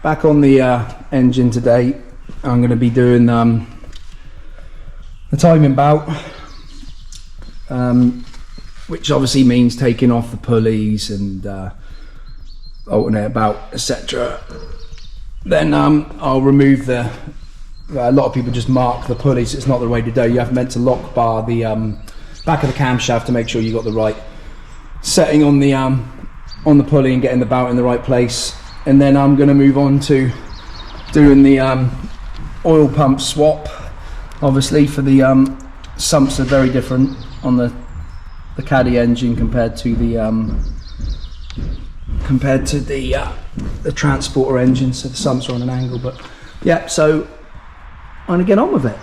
back on the engine today. I'm going to be doing the timing bout, which obviously means taking off the pulleys and alternator bout, etc. Then I'll remove the. A lot of people just mark the pulleys. It's not the way to do. You have meant to lock bar the back of the camshaft to make sure you got the right setting on the pulley and getting the bout in the right place. And then I'm going to move on to doing the oil pump swap. Obviously, for the sumps are very different on the Caddy engine compared to the transporter engine. So the sumps are on an angle, but yeah. So I'm going to get on with it.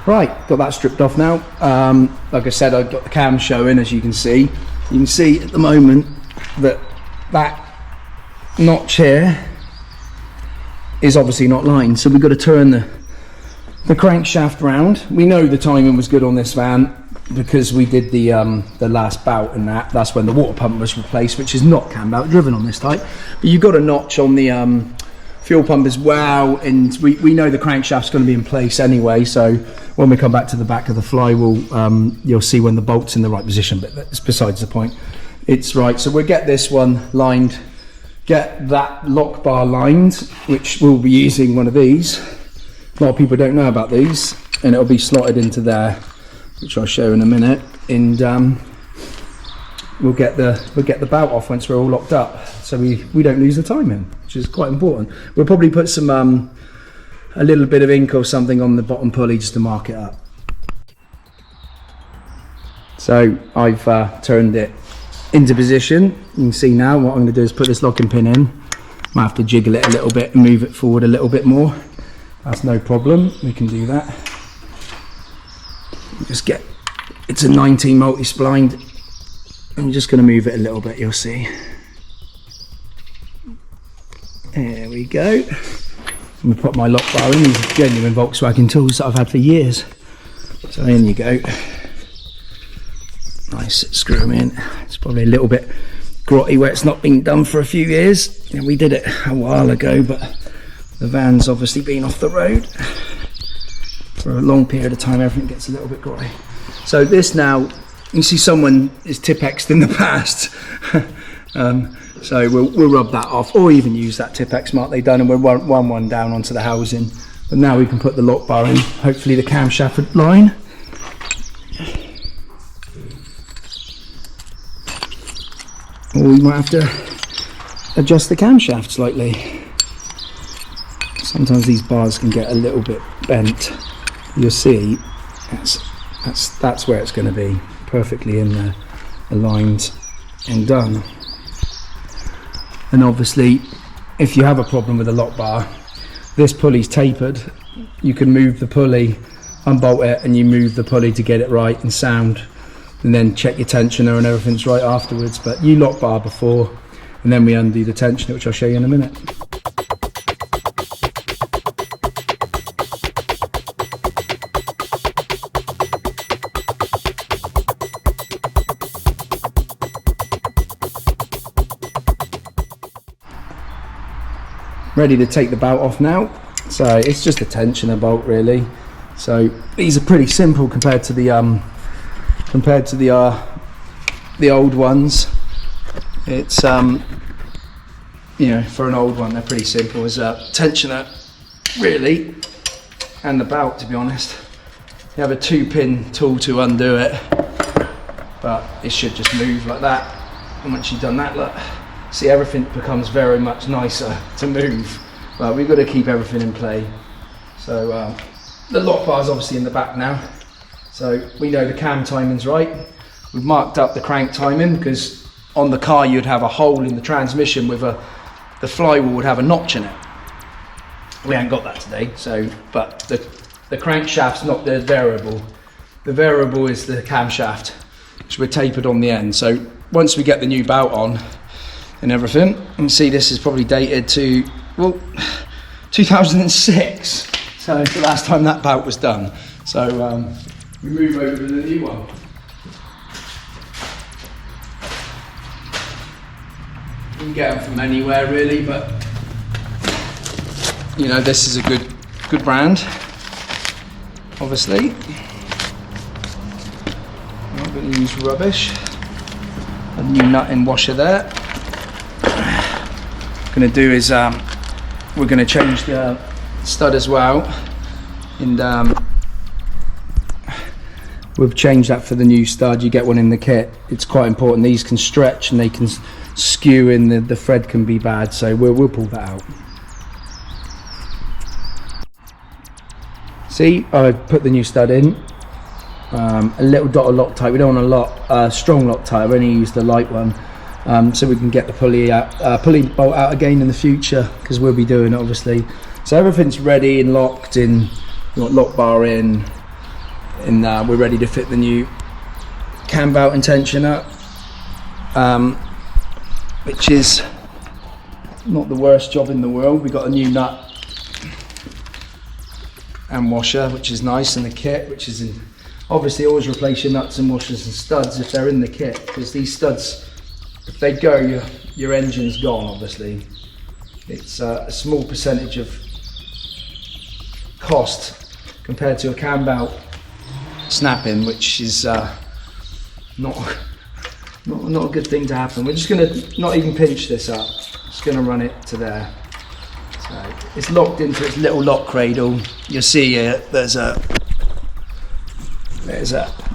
Right, got that stripped off now. Like I said, I've got the cam showing, as you can see. You can see at the moment that notch here is obviously not lined, so we've got to turn the crankshaft round. We know the timing was good on this van because we did the last bout, and that's when the water pump was replaced, which is not cam bout driven on this type. But you've got a notch on the fuel pump as well, and we know the crankshaft's going to be in place anyway, so when we come back to the back of the flywheel, you'll see when the bolt's in the right position, but that's besides the point. It's right, so we'll get this one lined, get that lock bar lined, which we'll be using one of these. A lot of people don't know about these, and it'll be slotted into there, which I'll show in a minute, and we'll get the bout off once we're all locked up, so we don't lose the timing, which is quite important. We'll probably put some a little bit of ink or something on the bottom pulley just to mark it up. So I've turned it into position. You can see now what I'm going to do is put this locking pin in. Might have to jiggle it a little bit and move it forward a little bit more. That's no problem, we can do that. Just get, it's a 19 multi-splined. I'm just going to move it a little bit, you'll see. There we go. I'm going to put my lock bar in. These are genuine Volkswagen tools that I've had for years. So in you go. Nice, screw them in. It's probably a little bit grotty where it's not been done for a few years. And we did it a while ago, but the van's obviously been off the road for a long period of time. Everything gets a little bit grotty. So this now, you see someone is Tipexed in the past. So we'll rub that off, or even use that Tipex mark they've done, and we'll run one down onto the housing. But now we can put the lock bar in, hopefully the camshaft line. Or we might have to adjust the camshaft slightly. Sometimes these bars can get a little bit bent. You'll see that's where it's going to be, perfectly in there, aligned and done. And obviously, if you have a problem with the lock bar, this pulley's tapered. You can move the pulley, unbolt it, and you move the pulley to get it right and sound, and then check your tensioner and everything's right afterwards. But you lock bar before, and then we undo the tensioner, which I'll show you in a minute. Ready to take the bout off now. So it's just a tensioner bolt really. So these are pretty simple compared to the old ones. It's you know, for an old one they're pretty simple. As a tensioner really, and the bout, to be honest. You have a 2-pin tool to undo it, but it should just move like that. And once you've done that, look, see, everything becomes very much nicer to move, but we've got to keep everything in play. So the lock bar is obviously in the back now, so we know the cam timing's right. We've marked up the crank timing because on the car you'd have a hole in the transmission with a the flywheel would have a notch in it. We ain't got that today, so, but the crankshaft's not the variable. The variable is the camshaft, which we're tapered on the end. So once we get the new bout on and everything, you can see this is probably dated to, well, 2006. So it's the last time that bout was done. So we move over to the new one. You can get them from anywhere really, but you know, this is a good brand, obviously. I'm not going to use rubbish. A new nut and washer there. What I'm going to do is we're going to change the stud as well, and we've changed that for the new stud. You get one in the kit. It's quite important. These can stretch and they can skew in, the thread can be bad, so we'll pull that out. See, I put the new stud in. A little dot of Loctite. We don't want a strong Loctite. I've only used the light one, so we can get the pulley bolt out again in the future, because we'll be doing it obviously. So everything's ready and locked in. We got lock bar in, and we're ready to fit the new cam bout and tensioner, which is not the worst job in the world. We got a new nut and washer, which is nice, in the kit, which is in, obviously always replace your nuts and washers and studs if they're in the kit, because these studs, if they go, your engine's gone. Obviously it's a small percentage of cost compared to a cam bout snapping, which is not a good thing to happen. We're just going to not even pinch this up, just going to run it to there. So it's locked into its little lock cradle. You'll see there's a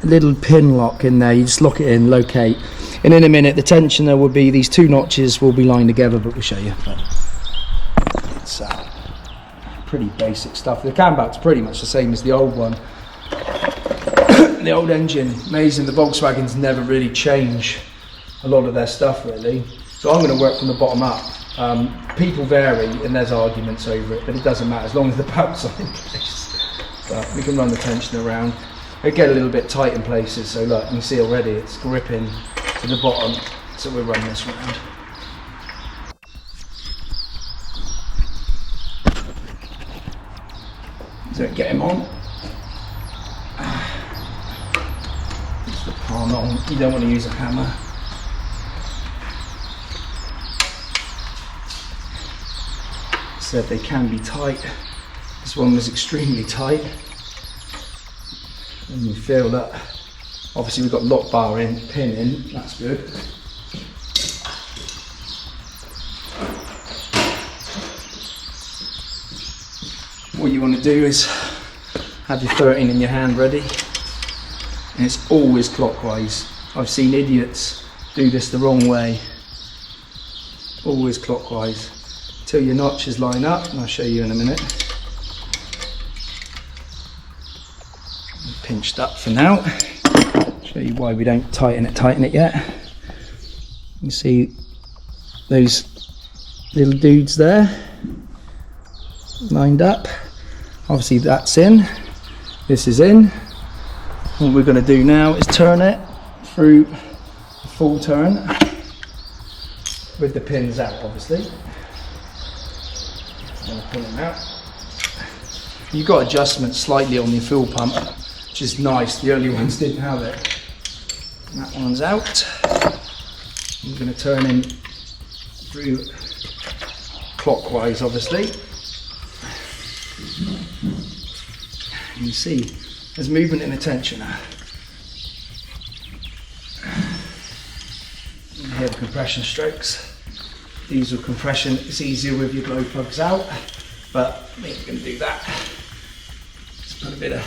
little pin lock in there. You just lock it in, locate, and in a minute the tensioner will be, these two notches will be lined together, but we'll show you. But it's pretty basic stuff. The cam bout's pretty much the same as the old one. The old engine, amazing. The Volkswagens never really change a lot of their stuff really. So I'm going to work from the bottom up. People vary and there's arguments over it, but it doesn't matter as long as the bout's on in place. But we can run the tension around. It get a little bit tight in places, so look, you can see already it's gripping to the bottom, so we'll run this round. So get him on. Just the palm on. You don't want to use a hammer. Said they can be tight. This one was extremely tight. And you feel that, obviously we've got lock bar in, pin in, that's good. What you want to do is have your 13 in your hand ready, and it's always clockwise. I've seen idiots do this the wrong way. Always clockwise, till your notches line up, and I'll show you in a minute. Pinched up for now. Show you why we don't tighten it yet. You can see those little dudes there lined up. Obviously that's in, this is in. What we're going to do now is turn it through a full turn with the pins out, obviously. I'm going to pull them out. You've got adjustments slightly on your fuel pump, which is nice. The early ones didn't have it. And that one's out. I'm going to turn in through clockwise, obviously. You can see there's movement in the tensioner. You hear the compression strokes. Diesel compression is easier with your glow plugs out, but we're going to do that. Just put a bit of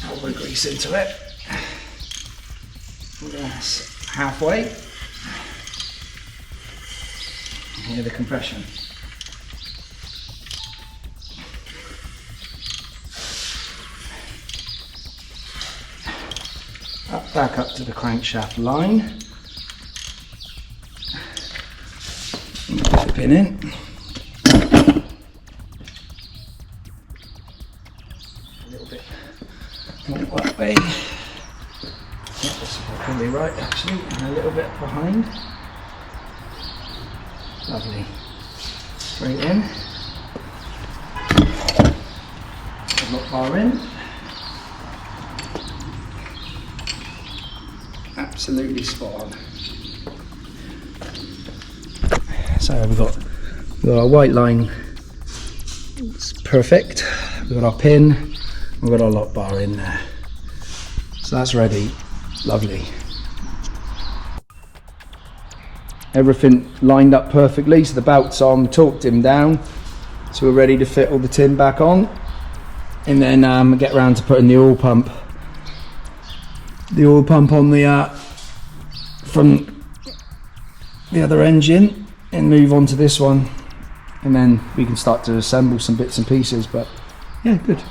elbow grease into it. Yes, halfway. Hear the compression. Back up to the crankshaft line. Put the pin in. A little bit more that way. Yeah, this is probably right actually, and a little bit behind. Lovely. Straight in. Lock bar in. Absolutely spot on. So we've got our white line. It's perfect. We've got our pin. We've got our lock bar in there. So that's ready. Lovely. Everything lined up perfectly. So the belt's on. Torqued him down. So we're ready to fit all the tin back on. And then get round to putting the oil pump on the from the other engine, and move on to this one, and then we can start to assemble some bits and pieces. But yeah, good.